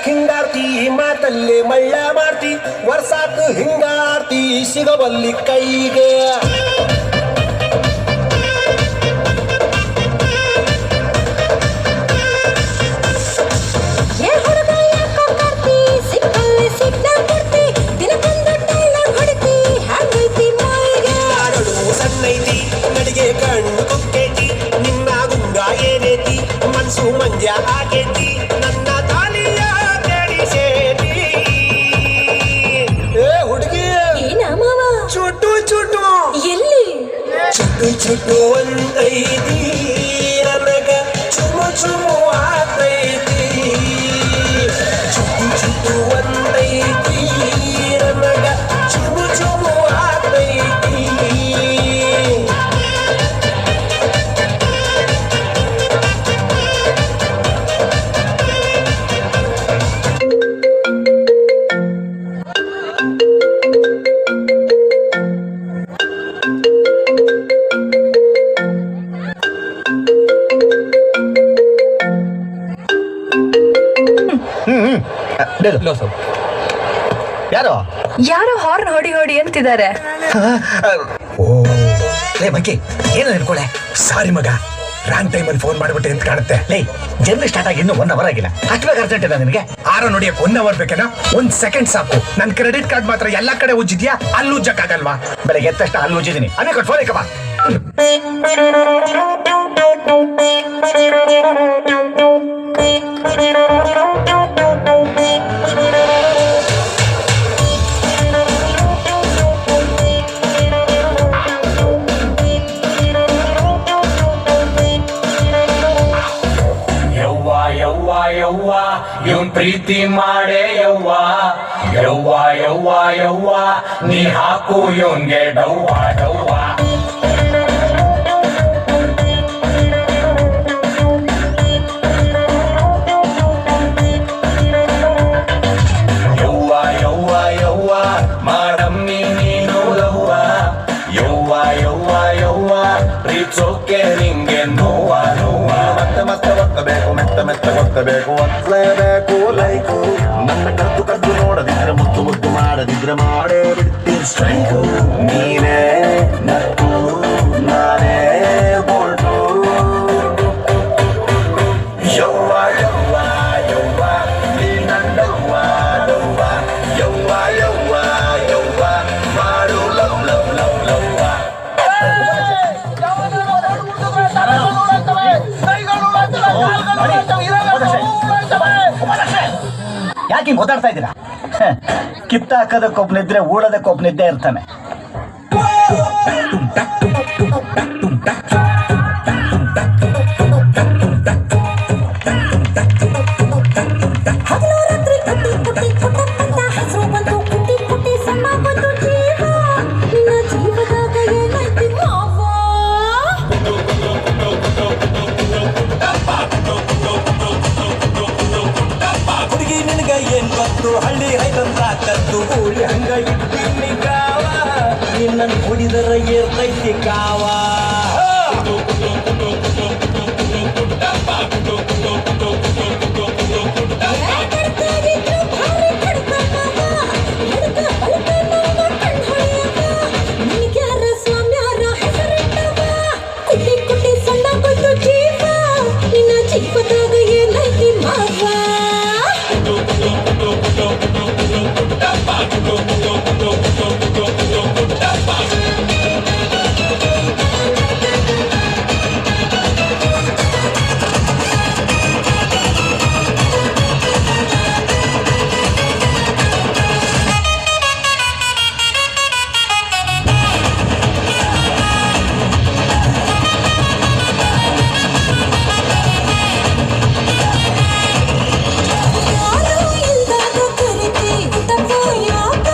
ಹಿಂಗಾರ್ತಿ ಮಾತಲ್ಲೇ ಮಳ್ಳ ಮಾಡ್ತಿ ವರ್ಷಾಕ ಹಿಂಗಾರ್ತಿ ಸಿಗಬಲ್ಲಿ ಕೈಗೆ ಸಣ್ಣೈತಿ ನಡಿಗೆ ಕಣ್ಣು ಕುಕ್ಕೇತಿ ನಿನ್ನ ಗುಂಗ ಏನೈತಿ ಮನ್ಸು ಮಂಜ ಆಗೇತಿ ನನ್ನ ತಾಲಿಯ ಕೆಡಿಸೇತಿ ಏ ಹುಡುಗಿ ಚುಟ್ಟು ಚುಟ್ಟು ಎಲ್ಲಿ ಚುಟ್ಟು ಚುಟ್ಟು ಒಂದೈತಿ ನನಗ ಚುಮು ಚುಮು ಆತೈತಿ ಚುಟ್ಟು ಚುಟ್ಟು ಒಂದೈತಿ ನನಗ ಚುಮು ಚುಮು ಆತೈತಿ ಯಾರು ಯಾರೋ ಹಾರ್ನ್ ಹೊಡಿ ಹೊಡಿ ಅಂತಿದ್ದಾರೆ. ಓ ಲೇ ಮಕ್ಕಿ ಏನು ಹೇಳ್ಕೊಳೆ ಸಾರಿ ಮಗ ರಾಂಗ್ ಟೈಮಲ್ಲಿ ಫೋನ್ ಮಾಡ್ಬಿಟ್ಟೆ ಅಂತ ಕಾಣುತ್ತೆ. ಲೇ ಜರ್ನಿ ಸ್ಟಾರ್ಟ್ ಆಗಿ ಇನ್ನೂ 1 ಅವರ್ ಆಗಿಲ್ಲ. ಅಷ್ಟು ಬೇಗ ಅರ್ಜೆಂಟ್ ಇಲ್ಲ ನಿನಗೆ? ಆರೋ ನೋಡಿಯಕ್ಕೆ 1 ಅವರ್ ಬೇಕೇನಾ? 1 ಸೆಕೆಂಡ್ ಸಾಕು. ನನ್ನ ಕ್ರೆಡಿಟ್ ಕಾರ್ಡ್ ಮಾತ್ರ ಎಲ್ಲಾ ಕಡೆ ಉಜ್ಜಿದ್ಯಾ? ಅಲ್ಲಿ ಉಜ್ಜಕ್ಕಾಗಲ್ವಾ? ಬೆಳಗ್ಗೆ ಎದ್ದ ತಕ್ಷಣ ಅಲ್ಲಿ ಉಜ್ಜಿದ್ದೀನಿ. ಅದೇ ಕೊಟ್ಟು ಫೋನ್ ಇಕ್ಕಪ್ಪ. ಯವ್ವ ಇವನ್ ಪ್ರೀತಿ ಮಾಡೇ ಯವ್ವ ಯವ್ವ ಯವ್ವ ಯವ್ವ ನೀ ಹಾಕು ಇವನ್ಗೆ ಡವ್ವ ಡವ್ವ ಯವ್ವ ಯವ್ವ ಯವ್ವ ಮಾಡಮ್ಮಿ ನೀನು ಲವ್ವ ಯವ್ವ ಯವ್ವ ಯವ್ವ ಪ್ರೀತ್ಸೋಕೆ ನಿಂಗೆ ನೋವ ನೋವ ಮತ್ತೆ ಮತ್ತೆ ಒತ್ತಬೇಕು ಮೆತ್ತ ಮೆತ್ತ ಒತ್ತಬೇಕು ಒತ್ತಲೇಬೇಕು ಲೈಕು ನನ್ನ ಕದ್ದು ಕದ್ದು ನೋಡದಿದ್ರೆ ಮುದ್ದು ಮುದ್ದು ಮಾಡದಿದ್ರೆ ಮಾಡೇ ಬಿಡ್ತೀನಿ ಸ್ಟ್ರೈಕು ನೀನೇ ನಕ್ಕು ನಾನೇ ಬೋಲ್ಟು ಯವ್ವ ಯವ್ವ ಯವ್ವ ನೀ ನನ್ನವ್ವ ದವ್ವ ಯವ್ವ ಯವ್ವ ಯವ್ವ ಮಾಡು ಲವ್ ಲವ್ ಲವ್ ಲವ್ವ ಯಾಕೆ ಹಿಂಗೆ ಓದಾಡ್ತಾ ಇದ್ದೀರಾ? ಕಿತ್ತ ಹಾಕೋದಕ್ಕೊಬ್ಬನಿದ್ರೆ ಊಳೋದಕ್ಕೊಬ್ಬನಿದ್ದೇ ಇರ್ತಾನೆ. ಹಳ್ಳಿ ಹೈದಂತ ಕದ್ದು ಊಳಿ ಹಂಗ ಇಟ್ಟಿನಿ ಕಾವ ನಿನ್ನ ಕುಡಿದರ ಏರ್ತೈತಿ ಕಾವ ಯಾರು ಇಲ್ದಾಗ ಕರಿತಿ ತಪ್ಪ ಯಾಕ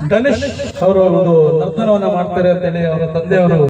ಧನುಷ್ ಅವರು ಒಂದು ನರ್ತನವನ್ನ ಮಾಡ್ತಾರೆ ಅಂತೇಳಿ ಅವರ ತಂದೆಯವರು